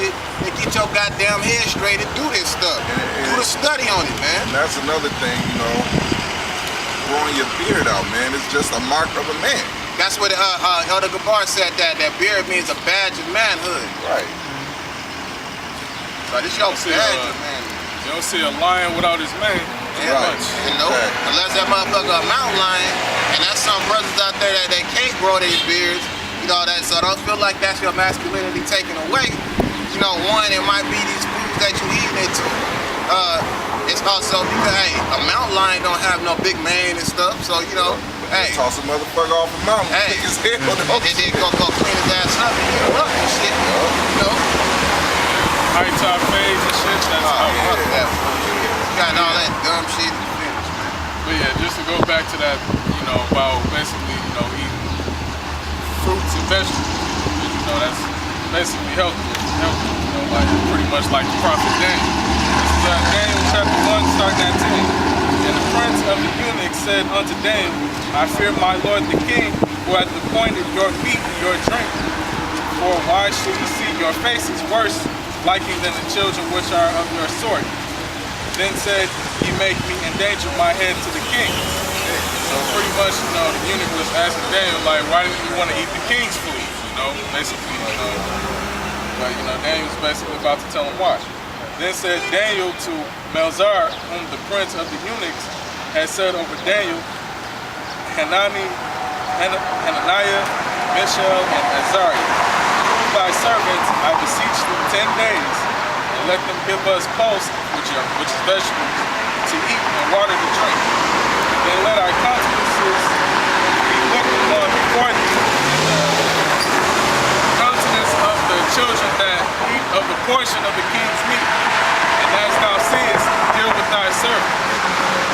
it and get your goddamn head straight and do this stuff. Do the study on it, man. And that's another thing, you know, growing your beard out, man, it's just a mark of a man. That's what Elder Gabar said, that beard means a badge of manhood. Right. So this your badge of manhood. You don't see a lion without his mane. Yeah, Right. you know, unless that motherfucker a mountain lion, and that's some brothers out there that they can't grow their beards, you know, that, so don't feel like that's your masculinity taken away. You know, one, it might be these foods that you eat, and two, it's also because, hey, a mountain lion don't have no big mane and stuff, so, you know, hey. Toss a motherfucker off a mountain, Hey, kick his head on the and then go clean his ass up and get him up and shit, you know. High top fades and shit. That's Fuck that. Got all that dumb shit to finish, man. But yeah, just to go back to that, you know, about basically, you know, eating fruits and vegetables. You know, that's basically healthy. You know, like pretty much like the prophet Daniel. This is Daniel chapter 1, starting at 10. And the prince of the eunuchs said unto Daniel, I fear my lord the king, who hath appointed your meat and your drink. For why should he see your faces worse liking than the children which are of your sort? Then said, ye make me endanger my head to the king. So pretty much, you know, the eunuch was asking Daniel, like, why didn't you want to eat the king's food? You know, basically, you know. But, you know, Daniel was basically about to tell him why. Then said Daniel to Melzar, whom the prince of the eunuchs had said over Daniel, Hananiah, Mishael, and Azariah, thy servants, I beseech thee 10 days, and let them give us pulse, which is vegetables, to eat and water to drink. Then let our countenances be looked upon before thee, the countenance of the children that eat of the portion of the king's meat. And as thou seest, deal with thy servant.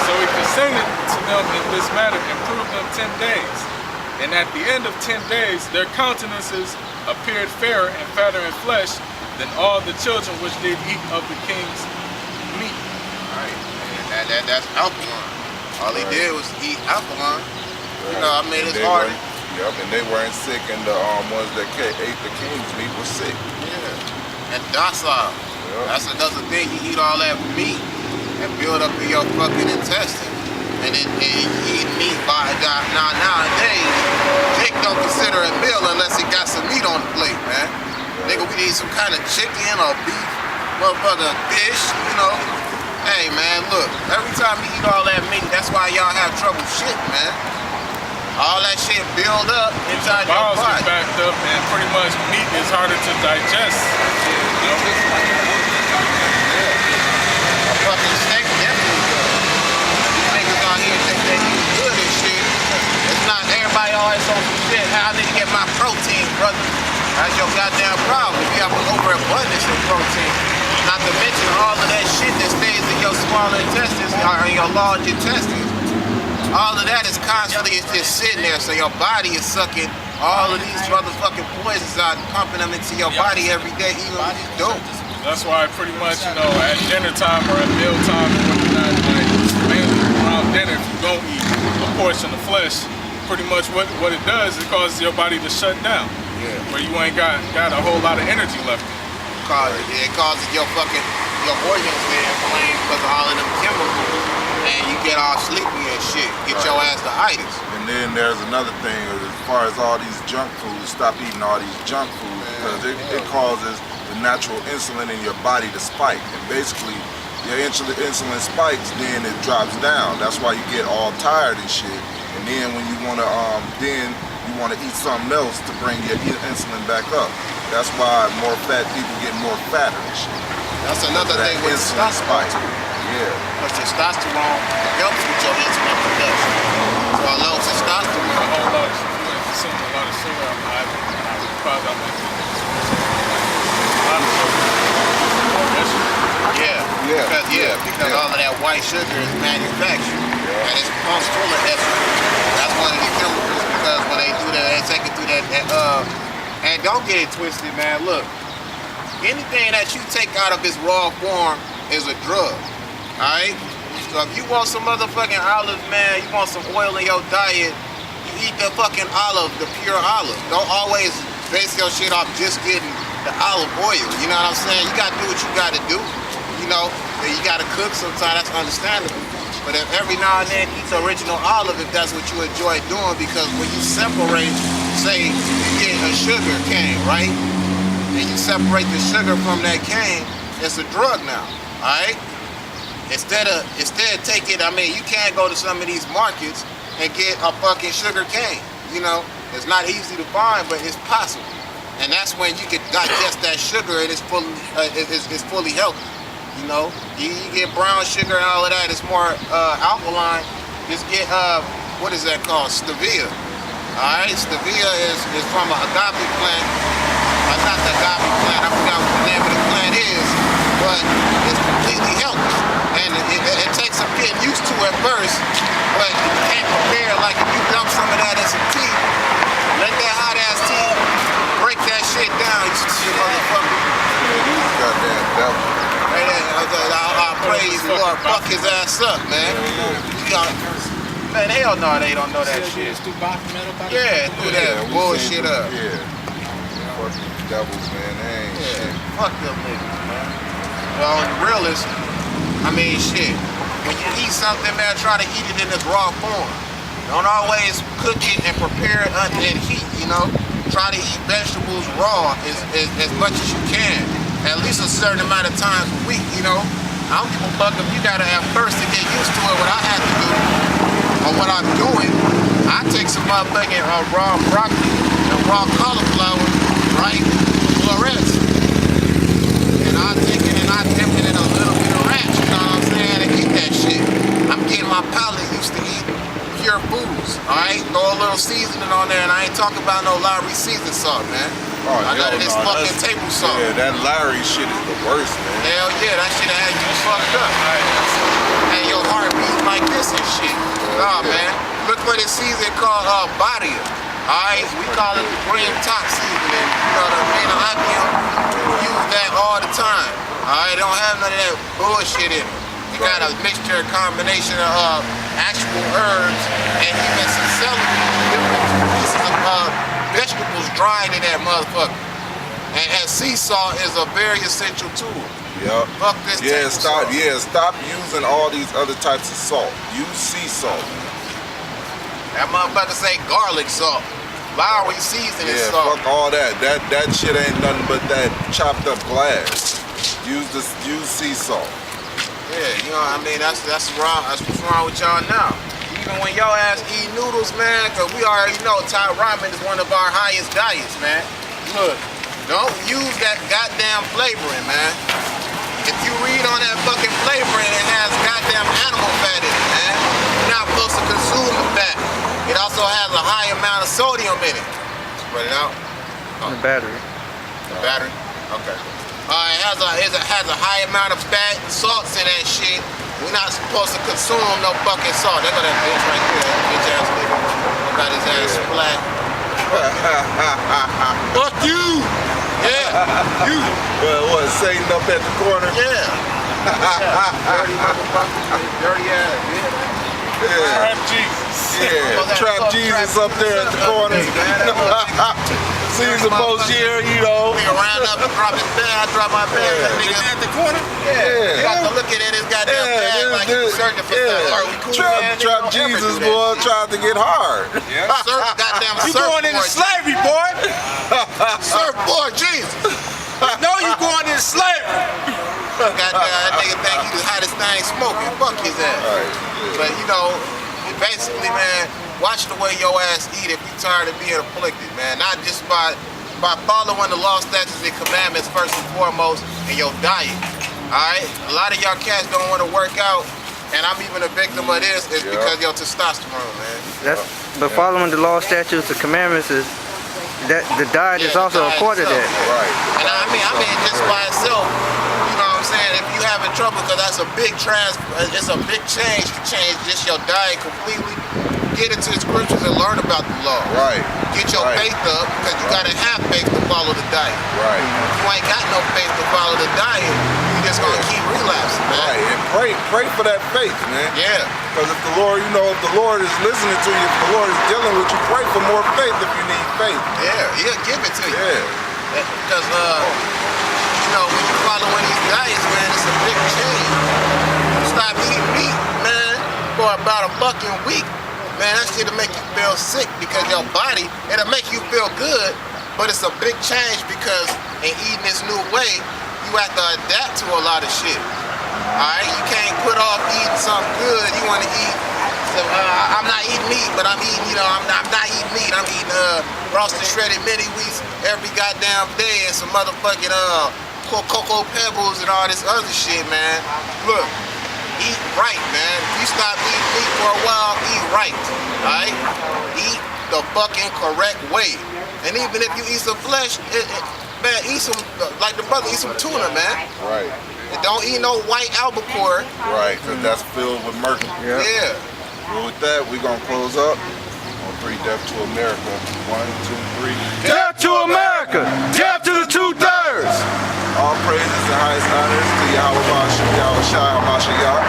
So he consented to them in this matter and proved them 10 days. And at the end of 10 days, their countenances appeared fairer and fatter in flesh than all the children which did eat of the king's meat. Right. And that's alkaline. All he did was eat alkaline. You know, I mean, it's hard. Yep, and they weren't sick, and the ones that ate the king's meat were sick. Yeah. And docile. Yep. That's another thing. You eat all that meat and build up in your fucking intestine. And then you eat meat by nowadays, Jake don't consider a meal unless it got some meat on the plate, man. Nigga, we need some kind of chicken or beef, motherfucker, fish, you know. Hey, man, look, every time you eat all that meat, that's why y'all have trouble shit, man. All that shit build up inside your Bowels body. get backed up, and pretty much meat is harder to digest. You know? A fucking steak definitely does. These niggas out here think they eat good and shit. It's not everybody always on some shit. How I need to get my protein, brother? That's your goddamn problem. If you have an overabundance of protein. Not to mention all of that shit that stays in your small intestines or in your large intestines. All of that is constantly just sitting there, so your body is sucking all of these motherfucking poisons out and pumping them into your body every day, even when you don't. That's why pretty much, you know, at dinner time or at meal time or whatnot, like mainly around dinner, if you don't eat a portion of flesh, pretty much what it does, it causes your body to shut down. Yeah. Where you ain't got a whole lot of energy left. It causes your organs to inflame because of all of them chemicals. And you get all sleepy and shit. Get your ass to itis. And then there's another thing, as far as all these junk foods, stop eating all these junk foods, because it causes the natural insulin in your body to spike. And basically, your insulin spikes, then it drops down. That's why you get all tired and shit. And then when you wanna, eat something else to bring your insulin back up. That's why more fat people get more fatter and shit. That's another thing with insulin spike. Yeah. Because testosterone helps with your insulin production. So a low testosterone. A whole lot of sugar. If you consume a lot of sugar, I would probably a lot of sugar. Because all of that white sugar is manufactured. And it's pumped full of estrogen. That's one of the chemicals, because when they do that, they take it through that and don't get it twisted, man. Look, anything that you take out of its raw form is a drug. Alright? So if you want some motherfucking olive, man, you want some oil in your diet, you eat the fucking olive, the pure olive. Don't always base your shit off just getting the olive oil. You know what I'm saying? You gotta do what you gotta do. You know, and you gotta cook sometimes, that's understandable. But if every now and then eat the original olive if that's what you enjoy doing, because when you separate, say you get a sugar cane, right? And you separate the sugar from that cane, it's a drug now, alright? Instead of taking, I mean, you can't go to some of these markets and get a fucking sugar cane. You know, it's not easy to find, but it's possible. And that's when you can digest that sugar and it's fully healthy. You know, you get brown sugar and all of that, it's more alkaline. Just get, what is that called? Stevia. Alright, stevia is from an agave plant. Not the agave plant, I forgot what the name of the plant is, but it's completely healthy. And it takes some getting used to at first, but you can't compare, like if you dump some of that in some tea, let that hot ass tea break that shit down, you motherfucker. Yeah, these goddamn devils. I'll praise the Lord, fuck his ass up, man. Man, hell no, they don't know that shit. Yeah, do that bullshit up. Yeah. Fuck these devils, man. They ain't shit. Fuck them niggas, man. Well, the realest, I mean, shit. When you eat something, man, try to eat it in its raw form. Don't always cook it and prepare it in heat, you know? Try to eat vegetables raw as much as you can. At least a certain amount of times a week, you know? I don't give a fuck if you gotta have first to get used to it, what I have to do, or what I'm doing. I take some motherfucking raw broccoli and raw cauliflower, right? Florets. And I take it and I dip it in a little bit of ranch, you know what I'm saying? And eat that shit. I'm getting my palate used to eat pure foods, alright? Throw a little seasoning on there, and I ain't talking about no Lowry season salt, man. Oh, I got this fucking table salt. Yeah, that Larry shit is the worst, man. Hell yeah, that shit had you fucked up. And your heart beats like this and shit. Nah, man. Look for this season called Badia. Alright? We call it the green top seasoning. You know what I mean? I use that all the time. Alright? Don't have none of that bullshit in it. You got a mixture, a combination of actual herbs and even some celery, different pieces of vegetables dried in that motherfucker. And sea salt is a very essential tool. Yep. Fuck this table salt. Stop using all these other types of salt. Use sea salt. That motherfucker say garlic salt. Lowry seasoning salt. Fuck all that. That shit ain't nothing but that chopped up glass. Use sea salt. Yeah, you know what I mean? That's wrong. That's what's wrong with y'all now. Even when your ass eat noodles, man, cause we already know Thai ramen is one of our highest diets, man. Look, don't use that goddamn flavoring, man. If you read on that fucking flavoring, it has goddamn animal fat in it, man. You're not supposed to consume the fat. It also has a high amount of sodium in it. Spread it out. Oh. The battery. The battery? Okay. It has a high amount of fat and salts in that shit. We're not supposed to consume no fucking salt. There go that bitch right there. That bitch ass nigga. Got his ass splat. Fuck you! Yeah, you. What, Satan up at the corner? Yeah. Dirty motherfucker. Dirty ass, yeah. Trap Jesus. Yeah, Trap Jesus up there at the corner. Season most year, you know. Nigga ran up and dropped his bag. I dropped my bag. That nigga at the corner? Yeah. You got to look at it, his goddamn bag like he's searching for something. Are we cool, man? Trap Jesus, boy, tried to get hard. Yeah. Goddamn You going into slavery, boy. Surfboard Jesus. No, you going into slavery. Goddamn, that nigga think he the hottest thing smoking. Fuck his ass. Right, But you know, basically, man, watch the way your ass eat if you're tired of being afflicted, man. Not just by following the law, statutes, and commandments first and foremost in your diet. Alright? A lot of y'all cats don't want to work out, and I'm even a victim of this, is because of your testosterone, man. But following the law, statutes, and commandments is that the diet is also a part of that. Right. And I mean just by itself, you know what I'm saying, if you having trouble, because that's a big it's a big change to change just your diet completely. Get into the scriptures and learn about the law. Right. Get your faith up, because you gotta have faith to follow the diet. Right. If you ain't got no faith to follow the diet, you just gonna keep relapsing, man. Right, and pray for that faith, man. Yeah. Because if the Lord, you know, if the Lord is listening to you, if the Lord is dealing with you, pray for more faith if you need faith. Yeah, he'll give it to you. Yeah. Because, you know, when you following these diets, man, it's a big change. You stop eating meat, man, for about a fucking week, man, that shit'll make you feel sick because your body, it'll make you feel good, but it's a big change because in eating this new way, you have to adapt to a lot of shit. Alright, you can't put off eating something good. You want to eat. So, I'm not eating meat, but I'm eating. You know, I'm not eating meat. I'm eating roasted shredded mini wheats every goddamn day and some motherfucking cocoa pebbles and all this other shit, man. Look, eat right, man. If you stop eating meat for a while, eat right. Alright, eat the fucking correct way. And even if you eat some flesh, man, eat some like the brother, eat some tuna, man. Right. And don't eat no white albacore. Right, because that's filled with mercury. Yeah. Well, with that, we're going to close up on 3 Death to America. 1, 2, 3. Death to America! Death to the 2/3! All praises and highest honors to Yahweh Shai HaMashiach.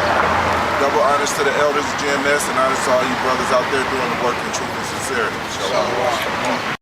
Double honors to the elders of GMS and honors to all you brothers out there doing the work in truth and sincerity. Shalom.